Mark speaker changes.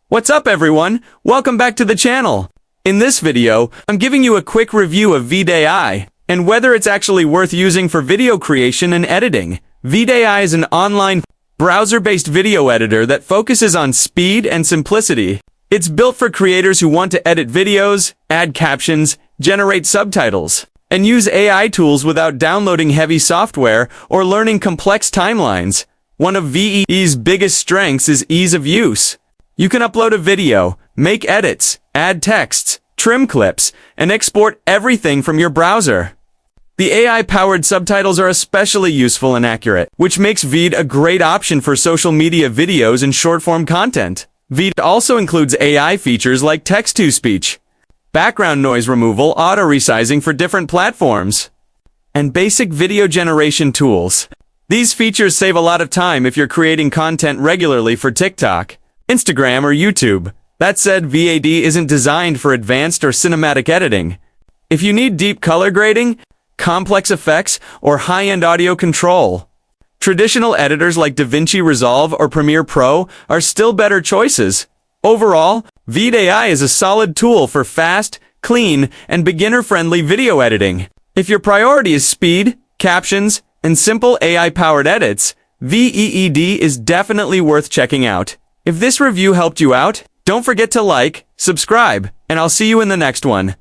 Speaker 1: What's up everyone? Welcome back to the channel. In this video, I'm giving you a quick review of VEED AI and whether it's actually worth using for video creation and editing. VEED AI is an online, browser-based video editor that focuses on speed and simplicity. It's built for creators who want to edit videos, add captions, generate subtitles, and use AI tools without downloading heavy software or learning complex timelines. One of VEED's biggest strengths is ease of use. You can upload a video, make edits, add texts, trim clips, and export everything from your browser. The AI-powered subtitles are especially useful and accurate, which makes VEED a great option for social media videos and short-form content. VEED also includes AI features like text-to-speech, background noise removal, auto-resizing for different platforms, and basic video generation tools. These features save a lot of time if you're creating content regularly for TikTok, Instagram, or YouTube. That said, VEED isn't designed for advanced or cinematic editing. If you need deep color grading, complex effects, or high-end audio control, traditional editors like DaVinci Resolve or Premiere Pro are still better choices. Overall, VEED AI is a solid tool for fast, clean, and beginner-friendly video editing. If your priority is speed, captions, and simple AI-powered edits, VEED is definitely worth checking out. If this review helped you out, don't forget to like, subscribe, and I'll see you in the next one.